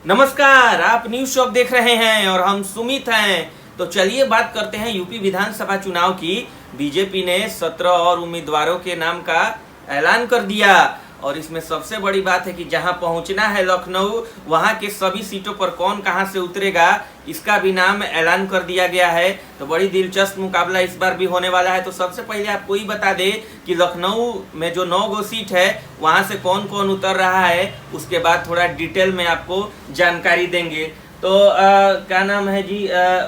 नमस्कार, आप news shop देख रहे हैं और हम सुमित हैं। तो चलिए बात करते हैं यूपी विधानसभा चुनाव की। बीजेपी ने 17 और उम्मीदवारों के नाम का ऐलान कर दिया और इसमें सबसे बड़ी बात है कि जहां पहुंचना है लखनऊ, वहां के सभी सीटों पर कौन कहां से उतरेगा इसका भी नाम ऐलान कर दिया गया है। तो बड़ी दिलचस्प मुकाबला इस बार भी होने वाला है। तो सबसे पहले आपको ये बता दे कि लखनऊ में जो 9 गो सीट है वहां से कौन कौन उतर रहा है, उसके बाद थोड़ा डिटेल में आपको जानकारी देंगे। तो क्या नाम है जी,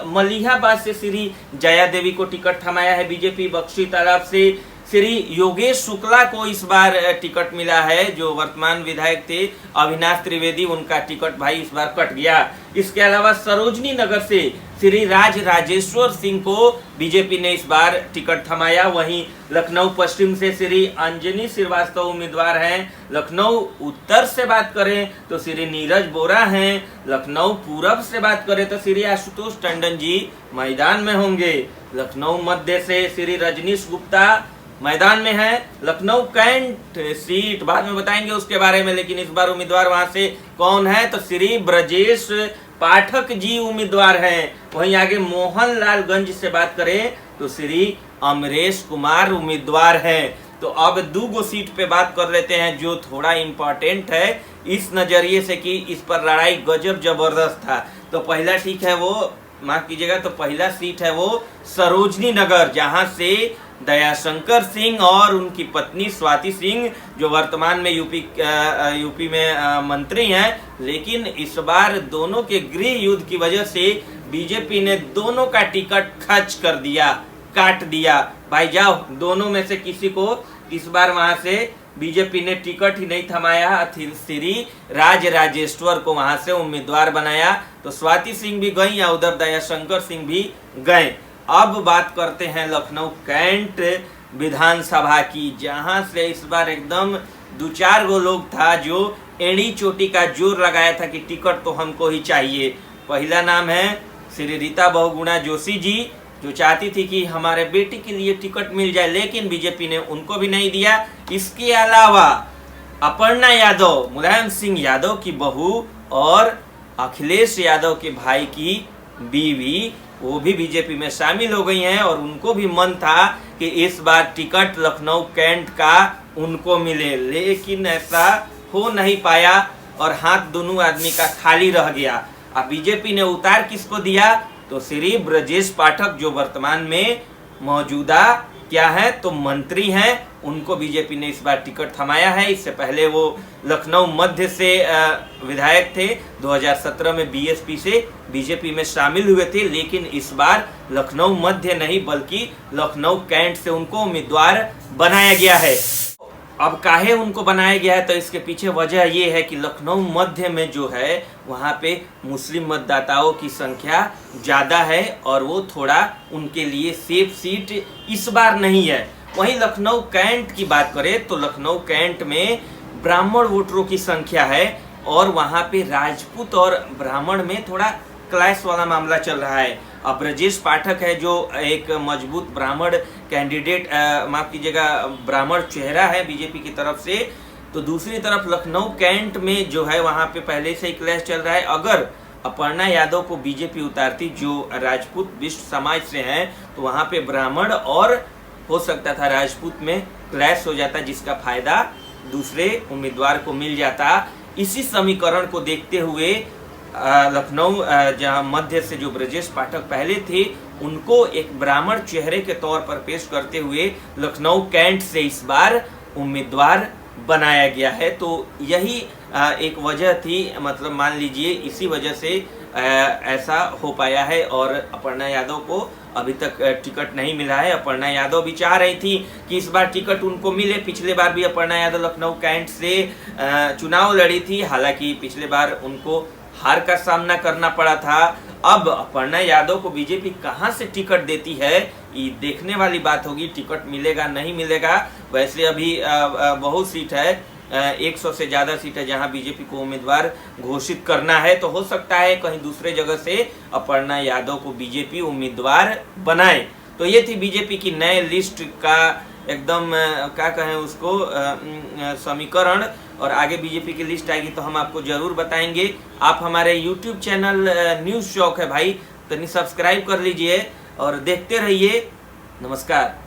मलिहाबाद से श्री जया देवी को टिकट थमाया है बीजेपी। बख्शी तालाब से श्री योगेश शुक्ला को इस बार टिकट मिला है। जो वर्तमान विधायक थे अविनाश त्रिवेदी, उनका टिकट भाई इस बार कट गया। इसके अलावा सरोजनी नगर से श्री राजेश्वर सिंह को बीजेपी ने इस बार टिकट थमाया। वहीं लखनऊ पश्चिम से श्री अंजनी श्रीवास्तव उम्मीदवार हैं। लखनऊ उत्तर से बात करें तो श्री नीरज बोरा हैं। लखनऊ पूरब से बात करें तो श्री आशुतोष टंडन जी मैदान में होंगे। लखनऊ मध्य से श्री रजनीश गुप्ता मैदान में है। लखनऊ कैंट सीट बाद में बताएंगे उसके बारे में, लेकिन इस बार उम्मीदवार वहां से कौन है तो श्री ब्रजेश पाठक जी उम्मीदवार हैं। वहीं आगे मोहनलालगंज से बात करें तो श्री अमरेश कुमार उम्मीदवार हैं। तो अब 2 गो सीट पे बात कर लेते हैं जो थोड़ा इम्पोर्टेंट है इस नजरिए से कि इस पर लड़ाई गजब जबरदस्त था। तो पहला ठीक है वो, माफ कीजिएगा, तो पहला सीट है वो सरोजनी नगर, जहां से दयाशंकर सिंह और उनकी पत्नी स्वाति सिंह जो वर्तमान में यूपी में मंत्री हैं, लेकिन इस बार दोनों के गृह युद्ध की वजह से बीजेपी ने दोनों का टिकट खर्च कर दिया, काट दिया। भाई जाओ, दोनों में से किसी को इस बार वहां से बीजेपी ने टिकट ही नहीं थमाया। श्री राजेश्वर को वहां से उम्मीदवार बनाया। तो स्वाति सिंह भी गई या उधर दयाशंकर सिंह भी गए। अब बात करते हैं लखनऊ कैंट विधानसभा की, जहां से इस बार एकदम 2-4 गो लोग था जो एड़ी चोटी का जोर लगाया था कि टिकट तो हमको ही चाहिए। पहला नाम है श्री रीता बहुगुणा जोशी जी, जो चाहती थी कि हमारे बेटी के लिए टिकट मिल जाए, लेकिन बीजेपी ने उनको भी नहीं दिया। इसके अलावा अपर्णा यादव, मुलायम सिंह यादव की बहू और अखिलेश यादव के भाई की बीवी, वो भी बीजेपी में शामिल हो गई हैं और उनको भी मन था कि इस बार टिकट लखनऊ कैंट का उनको मिले, लेकिन ऐसा हो नहीं पाया और हाथ दोनों आदमी का खाली रह गया। अब बीजेपी ने उतार किसको दिया तो श्री ब्रजेश पाठक, जो वर्तमान में मौजूदा क्या है तो मंत्री हैं, उनको बीजेपी ने इस बार टिकट थमाया है। इससे पहले वो लखनऊ मध्य से विधायक थे, 2017 में बीएसपी से बीजेपी में शामिल हुए थे, लेकिन इस बार लखनऊ मध्य नहीं बल्कि लखनऊ कैंट से उनको उम्मीदवार बनाया गया है। अब काहे उनको बनाया गया है तो इसके पीछे वजह ये है कि लखनऊ मध्य में जो है वहाँ पे मुस्लिम मतदाताओं की संख्या ज़्यादा है और वो थोड़ा उनके लिए सेफ सीट इस बार नहीं है। वहीं लखनऊ कैंट की बात करें तो लखनऊ कैंट में ब्राह्मण वोटरों की संख्या है और वहाँ पे राजपूत और ब्राह्मण में थोड़ा क्लैश वाला मामला चल रहा है। अब ब्रजेश पाठक है जो एक मजबूत ब्राह्मण कैंडिडेट, माफ कीजिएगा, ब्राह्मण चेहरा है बीजेपी की तरफ से। तो दूसरी तरफ लखनऊ कैंट में जो है वहाँ पे पहले से ही क्लैश चल रहा है। अगर अपर्णा यादव को बीजेपी उतारती जो राजपूत विश्व समाज से हैं, तो वहाँ पे ब्राह्मण और हो सकता था राजपूत में क्लैश हो जाता, जिसका फायदा दूसरे उम्मीदवार को मिल जाता। इसी समीकरण को देखते हुए लखनऊ जहां मध्य से जो ब्रजेश पाठक पहले थे उनको एक ब्राह्मण चेहरे के तौर पर पेश करते हुए लखनऊ कैंट से इस बार उम्मीदवार बनाया गया है। तो यही एक वजह थी, मतलब मान लीजिए इसी वजह से ऐसा हो पाया है और अपर्णा यादव को अभी तक टिकट नहीं मिला है। अपर्णा यादव भी चाह रही थी कि इस बार टिकट उनको मिले। पिछले बार भी अपर्णा यादव लखनऊ कैंट से चुनाव लड़ी थी, हालांकि पिछले बार उनको हार का सामना करना पड़ा था। अब अपर्णा यादव को बीजेपी कहां से टिकट देती है ये देखने वाली बात होगी। टिकट मिलेगा नहीं मिलेगा, वैसे अभी बहुत सीट है, 100 से ज्यादा सीट है जहां बीजेपी को उम्मीदवार घोषित करना है। तो हो सकता है कहीं दूसरे जगह से अपर्णा यादव को बीजेपी उम्मीदवार बनाए। तो ये थी बीजेपी की नए लिस्ट का एकदम क्या कहें उसको समीकरण, और आगे बीजेपी की लिस्ट आएगी तो हम आपको जरूर बताएंगे। आप हमारे यूट्यूब चैनल न्यूज़ चौक है भाई, तो सब्सक्राइब कर लीजिए और देखते रहिए। नमस्कार।